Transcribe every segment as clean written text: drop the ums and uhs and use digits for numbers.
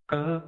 Hello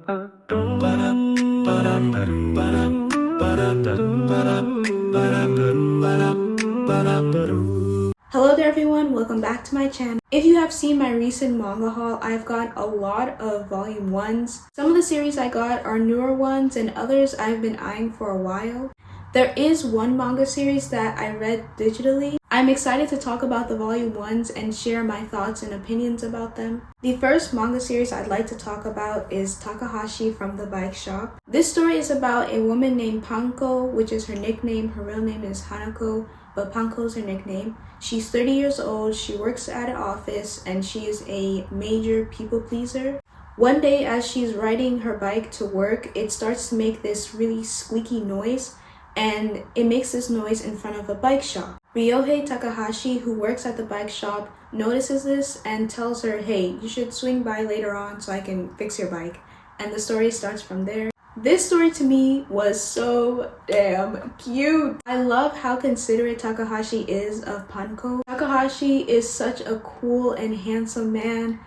there everyone, welcome back to my channel. If you have seen my recent manga haul, I've got a lot of volume 1s. Some of the series I got are newer ones and others I've been eyeing for a while. There is one manga series that I read digitally. I'm excited to talk about the volume 1s and share my thoughts and opinions about them. The first manga series I'd like to talk about is Takahashi from the Bike Shop. This story is about a woman named Panko, which is her nickname. Her real name is Hanako, but Panko is her nickname. She's 30 years old, she works at an office, and she is a major people pleaser. One day as she's riding her bike to work, it starts to make this really squeaky noise, and it makes this noise in front of a bike shop. Ryohei Takahashi, who works at the bike shop, notices this and tells her, hey, you should swing by later on so I can fix your bike. And the story starts from there. This story to me was so damn cute. I love how considerate Takahashi is of Panko. Takahashi is such a cool and handsome man.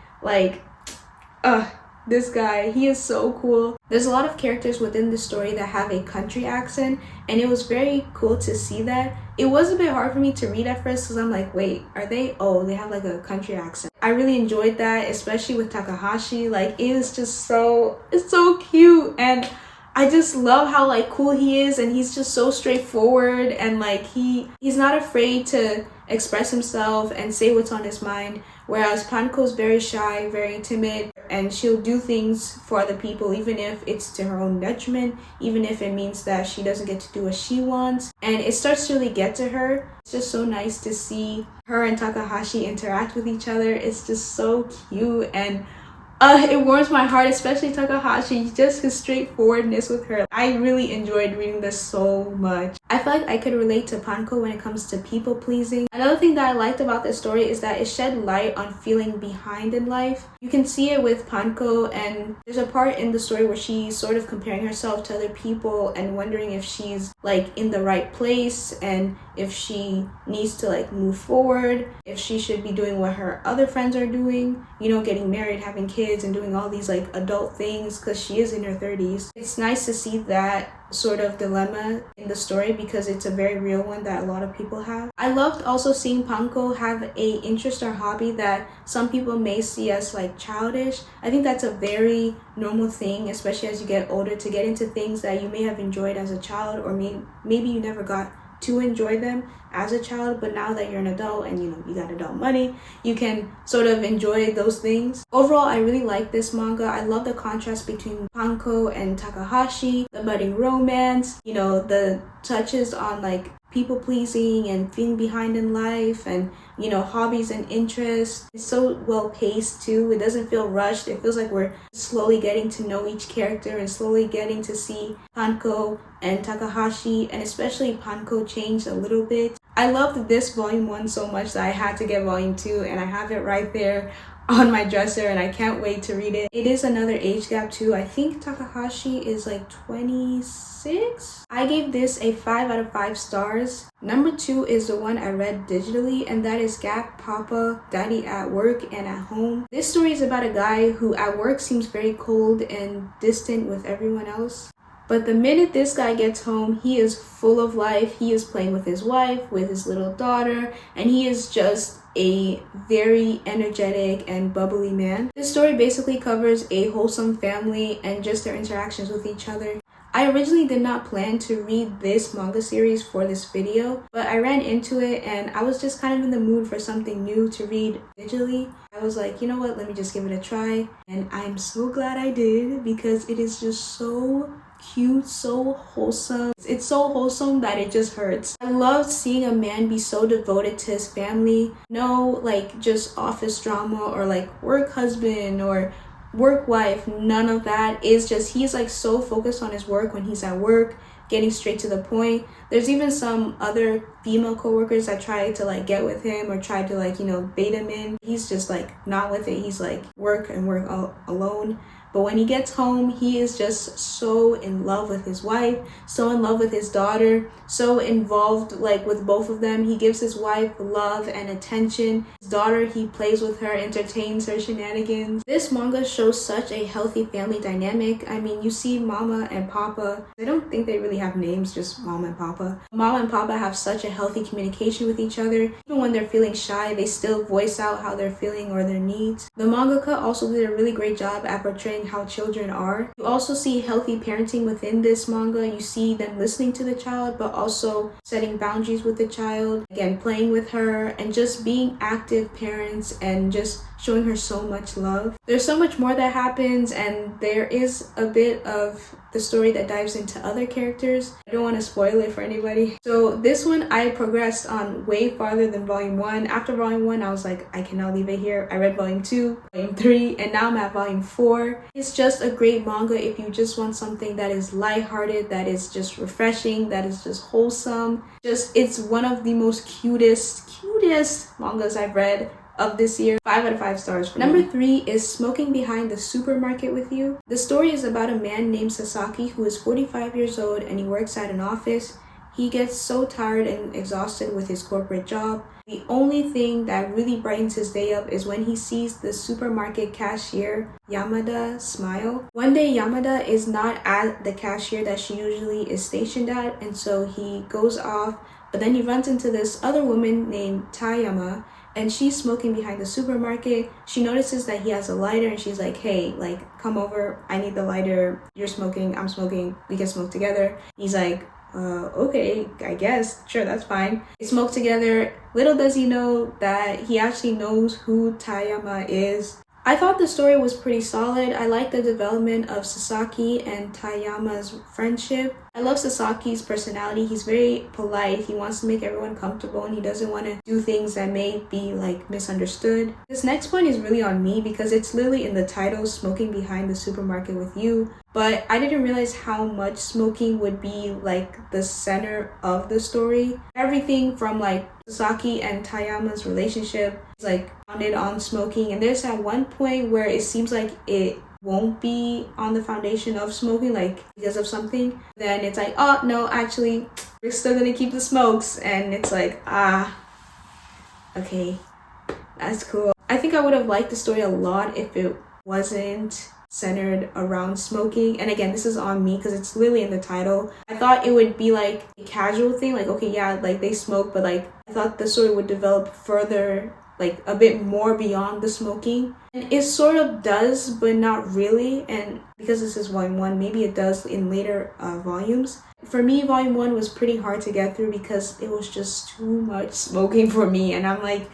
This guy, he is so cool. There's a lot of characters within the story that have a country accent, and it was very cool to see that. It was a bit hard for me to read at first because I'm like, wait, are they? Oh, they have like a country accent. I really enjoyed that, especially with Takahashi. Like, it was just it's so cute, and I just love how like cool he is, and he's just so straightforward, and like he's not afraid to express himself and say what's on his mind. Whereas Panko's very shy, very timid, and she'll do things for other people even if it's to her own detriment, even if it means that she doesn't get to do what she wants. And it starts to really get to her. It's just so nice to see her and Takahashi interact with each other. It's just so cute, and it warms my heart, especially Takahashi, just his straightforwardness with her. I really enjoyed reading this so much. I feel like I could relate to Panko when it comes to people pleasing. Another thing that I liked about this story is that it shed light on feeling behind in life. You can see it with Panko, and there's a part in the story where she's sort of comparing herself to other people and wondering if she's like in the right place and if she needs to like move forward, if she should be doing what her other friends are doing, you know, getting married, having kids, and doing all these like adult things because she is in her 30s. It's nice to see that sort of dilemma in the story because it's a very real one that a lot of people have. I loved also seeing Panko have a interest or hobby that some people may see as like childish. I think that's a very normal thing, especially as you get older, to get into things that you may have enjoyed as a child, or maybe you never got to enjoy them as a child, but now that you're an adult and you got adult money, you can sort of enjoy those things. Overall, I really like this manga. I love the contrast between Panko and Takahashi, the budding romance, the touches on like people pleasing and feeling behind in life, and hobbies and interests. It's so well paced too. It doesn't feel rushed. It feels like we're slowly getting to know each character and slowly getting to see Panko and Takahashi, and especially Panko, change a little bit. I loved this volume 1 so much that I had to get volume 2, and I have it right there on my dresser, and I can't wait to read it. It is another age gap too. I think Takahashi is like 26. I gave this a 5 out of 5 stars. Number 2 is the one I read digitally, and that is Gap Papa Daddy at Work and at Home. This story is about a guy who at work seems very cold and distant with everyone else. But the minute this guy gets home, he is full of life. He is playing with his wife, with his little daughter, and he is just a very energetic and bubbly man. This story basically covers a wholesome family and just their interactions with each other. I originally did not plan to read this manga series for this video, but I ran into it and I was just kind of in the mood for something new to read digitally. I was like, you know what, let me just give it a try. And I'm so glad I did, because it is just so cute, so wholesome. It's so wholesome that it just hurts. I loved seeing a man be so devoted to his family. No like just office drama or like work husband or work wife. None of that. Is just he's like so focused on his work when he's at work, getting straight to the point. There's even some other female coworkers that try to like get with him or try to like bait him in. He's just like not with it. He's like work and work alone. But when he gets home, he is just so in love with his wife, so in love with his daughter, so involved like with both of them. He gives his wife love and attention. His daughter, he plays with her, entertains her shenanigans. This manga shows such a healthy family dynamic. I mean, you see Mama and Papa. I don't think they really have names, just Mama and Papa. Mama and Papa have such a healthy communication with each other. Even when they're feeling shy, they still voice out how they're feeling or their needs. The mangaka also did a really great job at portraying how children are. You also see healthy parenting within this manga. You see them listening to the child, but also setting boundaries with the child, again playing with her, and just being active parents and just showing her so much love. There's so much more that happens, and there is a bit of the story that dives into other characters. I don't want to spoil it for anybody. So this one I progressed on way farther than volume 1. After volume 1, I was like, I cannot leave it here. I read volume 2, volume 3, and now I'm at volume 4. It's just a great manga if you just want something that is lighthearted, that is just refreshing, that is just wholesome. It's one of the most cutest mangas I've read of this year. 5 out of 5 stars for Number 3 is Smoking Behind the Supermarket with You. The story is about a man named Sasaki who is 45 years old and he works at an office. He gets so tired and exhausted with his corporate job. The only thing that really brightens his day up is when he sees the supermarket cashier, Yamada, smile. One day, Yamada is not at the cashier that she usually is stationed at, and so he goes off, but then he runs into this other woman named Tayama, and she's smoking behind the supermarket. She notices that he has a lighter and she's like, hey, like, come over, I need the lighter, you're smoking, I'm smoking, we can smoke together. He's like, okay, I guess, sure, that's fine. They smoke together. Little does he know that he actually knows who Tayama is. I thought the story was pretty solid. I like the development of Sasaki and Tayama's friendship. I love Sasaki's personality. He's very polite. He wants to make everyone comfortable and he doesn't want to do things that may be like misunderstood. This next point is really on me because it's literally in the title, Smoking Behind the Supermarket with You. But I didn't realize how much smoking would be like the center of the story. Everything from like Sasaki and Tayama's relationship is like founded on smoking, and there's at one point where it seems like it won't be on the foundation of smoking, like because of something. Then it's like, oh no, actually we're still gonna keep the smokes, and it's like, okay, that's cool. I think I would have liked the story a lot if it wasn't centered around smoking. And again, this is on me because it's literally in the title. I thought it would be like a casual thing, like, okay, yeah, like they smoke, but like I thought the story would develop further, like a bit more beyond the smoking. And it sort of does, but not really. And because this is volume 1, maybe it does in later volumes. For me, volume 1 was pretty hard to get through because it was just too much smoking for me, and I'm like,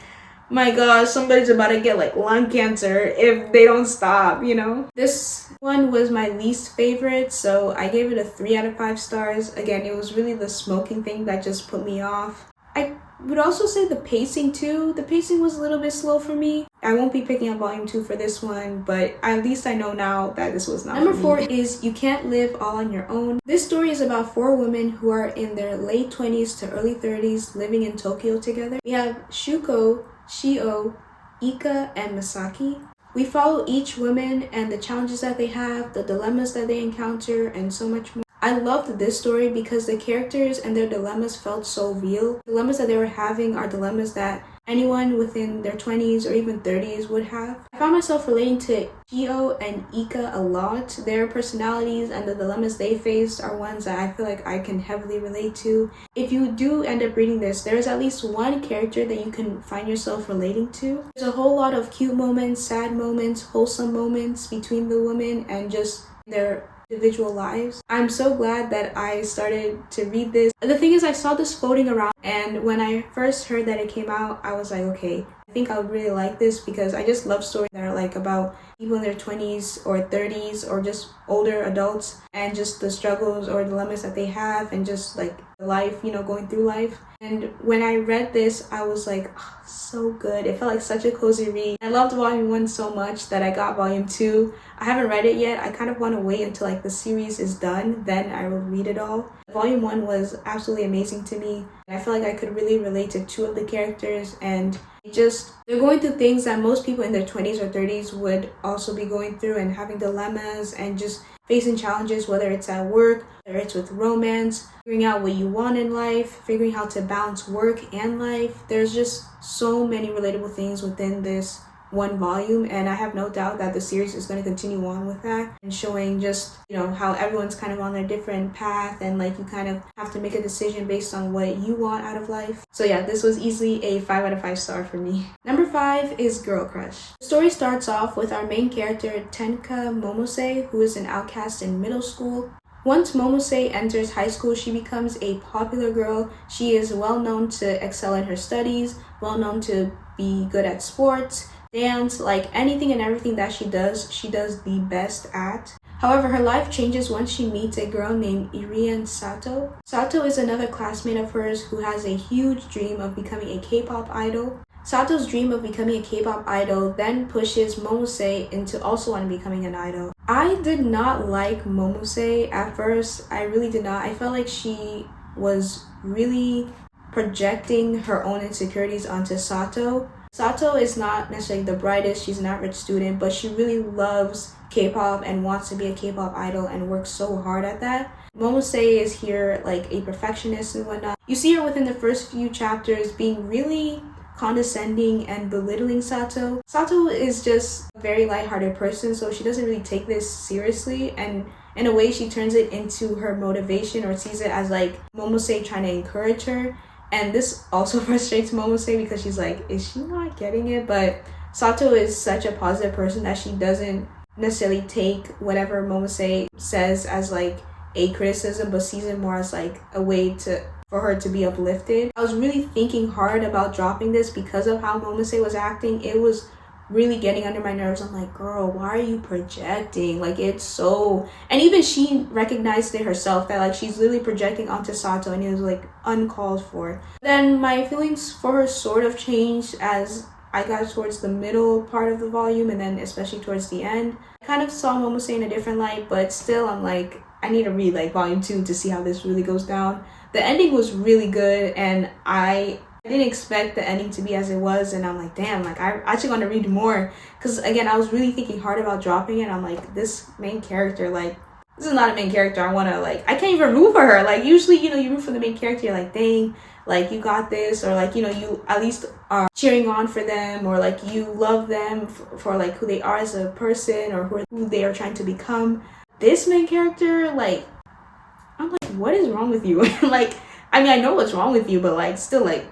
my gosh, somebody's about to get like lung cancer if they don't stop, you know? This one was my least favorite, so I gave it a 3 out of 5 stars. Again, it was really the smoking thing that just put me off. I would also say the pacing too. The pacing was a little bit slow for me. I won't be picking up volume 2 for this one, but at least I know now that this was not Number 4 is You Can't Live All on Your Own. This story is about 4 women who are in their late 20s to early 30s living in Tokyo together. We have Shuko, Shio, Ika, and Masaki. We follow each woman and the challenges that they have, the dilemmas that they encounter, and so much more. I loved this story because the characters and their dilemmas felt so real. Dilemmas that they were having are dilemmas that anyone within their 20s or even 30s would have. I found myself relating to Shio and Ika a lot. Their personalities and the dilemmas they faced are ones that I feel like I can heavily relate to. If you do end up reading this, there's at least one character that you can find yourself relating to. There's a whole lot of cute moments, sad moments, wholesome moments between the women and just their individual lives. I'm so glad that I started to read this. The thing is, I saw this floating around, and when I first heard that it came out, I was like, okay, I think I would really like this because I just love stories that are like about people in their 20s or 30s or just older adults and just the struggles or dilemmas that they have and just like life, you know, going through life. And when I read this, I was like, oh, so good. It felt like such a cozy read. I loved volume 1 so much that I got volume 2. I haven't read it yet. I kind of want to wait until like the series is done, then I will read it all. Volume 1 was absolutely amazing to me. I feel like I could really relate to 2 of the characters, and they're going through things that most people in their 20s or 30s would also be going through, and having dilemmas and just facing challenges, whether it's at work, whether it's with romance, figuring out what you want in life, figuring how to balance work and life. There's just so many relatable things within this one volume, and I have no doubt that the series is going to continue on with that and showing just, how everyone's kind of on their different path, and like you kind of have to make a decision based on what you want out of life. So yeah, this was easily a 5 out of 5 star for me. Number 5 is Girl Crush. The story starts off with our main character Tenka Momose, who is an outcast in middle school. Once Momose enters high school, she becomes a popular girl. She is well known to excel in her studies, well known to be good at sports, dance, like anything and everything that she does the best at. However, her life changes once she meets a girl named Irian Sato. Sato is another classmate of hers who has a huge dream of becoming a K-pop idol. Sato's dream of becoming a K-pop idol then pushes Momose into also want to becoming an idol. I did not like Momose at first. I really did not. I felt like she was really projecting her own insecurities onto Sato. Sato is not necessarily the brightest, she's an average student, but she really loves K-pop and wants to be a K-pop idol and works so hard at that. Momose is here like a perfectionist and whatnot. You see her within the first few chapters being really condescending and belittling Sato. Sato is just a very lighthearted person, so she doesn't really take this seriously, and in a way she turns it into her motivation or sees it as like Momose trying to encourage her. And this also frustrates Momose because she's like, is she not getting it? But Sato is such a positive person that she doesn't necessarily take whatever Momose says as like a criticism, but sees it more as like a way for her to be uplifted. I was really thinking hard about dropping this because of how Momose was acting. It was really getting under my nerves. I'm like, girl, why are you projecting? Like, it's so... And even she recognized it herself that like she's literally projecting onto Sato, and it was like uncalled for. Then my feelings for her sort of changed as I got towards the middle part of the volume, and then especially towards the end. I kind of saw Momose in a different light, but still I'm like, I need to read like volume 2 to see how this really goes down. The ending was really good, and I didn't expect the ending to be as it was, and I'm like, damn, like I actually want to read more, because again, I was really thinking hard about dropping it. I'm like, this main character, like, this is not a main character I want to, like, I can't even root for her. Like, usually, you root for the main character, you're like, dang, like, you got this, or like, you at least are cheering on for them, or like, you love them for like who they are as a person, or who they are trying to become. This main character, like, I'm like, what is wrong with you? Like, I mean, I know what's wrong with you, but like, still, like,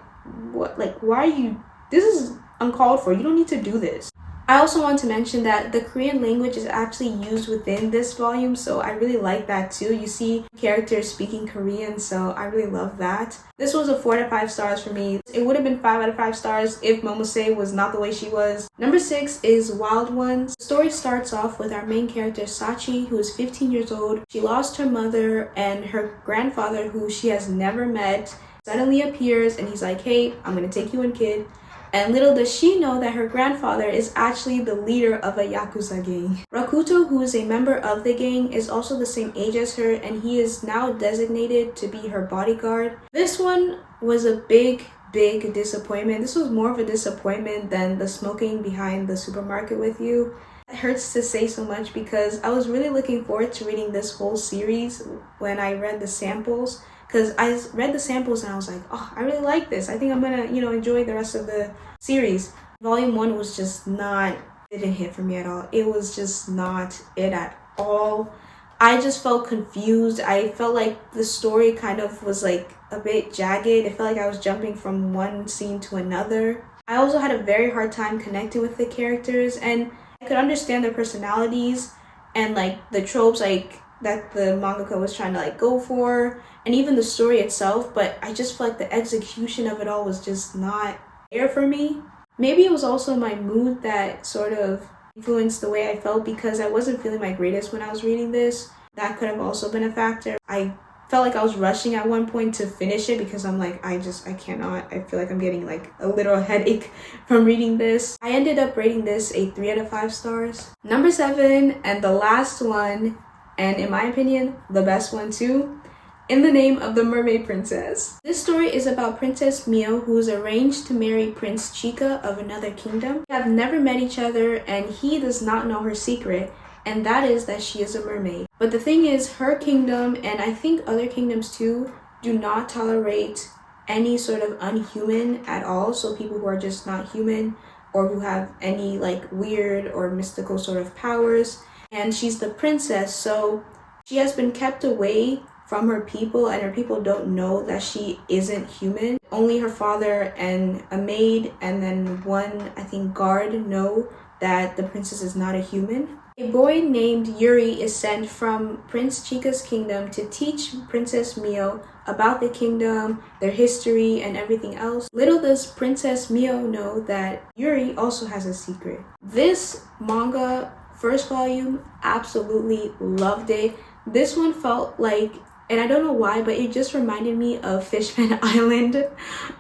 what, like, why are you, this is uncalled for. You don't need to do this. I also want to mention that the Korean language is actually used within this volume, so I really like that too. You see characters speaking Korean, so I really love that. This was a 4 out of 5 stars for me. It would have been 5 out of 5 stars if Momose was not the way she was. Number 6 is Wild Ones. The story starts off with our main character Sachi, who is 15 years old. She lost her mother, and her grandfather, who she has never met, suddenly appears, and he's like, hey, I'm gonna take you in, kid. And little does she know that her grandfather is actually the leader of a Yakuza gang. Rakuto, who is a member of the gang, is also the same age as her, and he is now designated to be her bodyguard. This one was a big disappointment. This was more of a disappointment than the smoking behind the supermarket with you. It hurts to say so much because I was really looking forward to reading this whole series when I read the samples. Because I read the samples and I was like, oh, I really like this. I think I'm gonna, enjoy the rest of the series. Volume 1 was just not, it didn't hit for me at all. It was just not it at all. I just felt confused. I felt like the story kind of was like a bit jagged. It felt like I was jumping from one scene to another. I also had a very hard time connecting with the characters, and I could understand their personalities and like the tropes like that the mangaka was trying to like go for, and even the story itself, but I just felt like the execution of it all was just not there for me. Maybe it was also my mood that sort of influenced the way I felt, because I wasn't feeling my greatest when I was reading this. That could have also been a factor. I felt like I was rushing at one point to finish it because I'm like, I cannot. I feel like I'm getting like a literal headache from reading this. I ended up rating this a 3 out of 5 stars. Number 7, and the last one, and in my opinion, the best one too, in the name of the mermaid princess. This story is about Princess Mio, who is arranged to marry Prince Chika of another kingdom. They have never met each other and he does not know her secret, and that is that she is a mermaid. But the thing is, her kingdom, and I think other kingdoms too, do not tolerate any sort of unhuman at all. So people who are just not human or who have any like weird or mystical sort of powers. And she's the princess, so she has been kept away from her people, and her people don't know that she isn't human. Only her father and a maid and then one, I think, guard know that the princess is not a human. A boy named Yuri is sent from Prince Chika's kingdom to teach Princess Mio about the kingdom, their history, and everything else. Little does Princess Mio know that Yuri also has a secret. This manga, first volume, absolutely loved it. This one felt like, and I don't know why, but it just reminded me of Fishman Island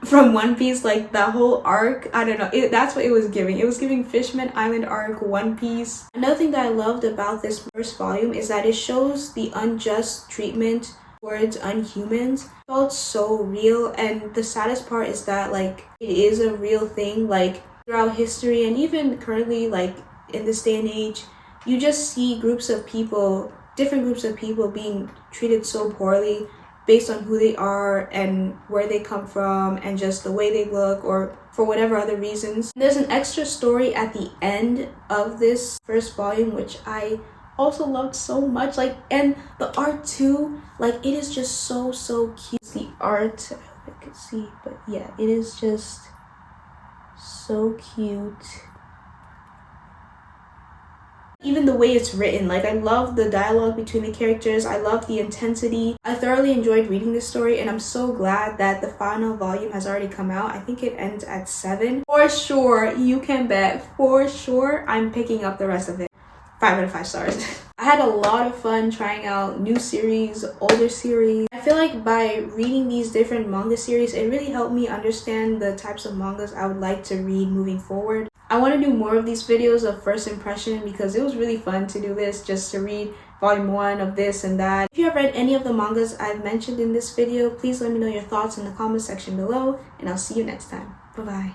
from One Piece, like the whole arc. I don't know, that's what it was giving. It was giving Fishman Island arc, One Piece. Another thing that I loved about this first volume is that it shows the unjust treatment towards unhumans. It felt so real, and the saddest part is that like it is a real thing. Like throughout history and even currently, like in this day and age, you just see groups of people, different groups of people being treated so poorly based on who they are and where they come from and just the way they look or for whatever other reasons. There's an extra story at the end of this first volume which I also loved so much, like, and the art too, like it is just so cute. The art, I hope I could see, but yeah, it is just so cute. Even the way it's written, like I love the dialogue between the characters, I love the intensity. I thoroughly enjoyed reading this story, and I'm so glad that the final volume has already come out. I think it ends at 7. For sure, you can bet, for sure, I'm picking up the rest of it. 5 out of 5 stars. I had a lot of fun trying out new series, older series. I feel like by reading these different manga series, it really helped me understand the types of mangas I would like to read moving forward. I want to do more of these videos of first impression because it was really fun to do this, just to read volume 1 of this and that. If you have read any of the mangas I've mentioned in this video, please let me know your thoughts in the comment section below, and I'll see you next time. Bye bye.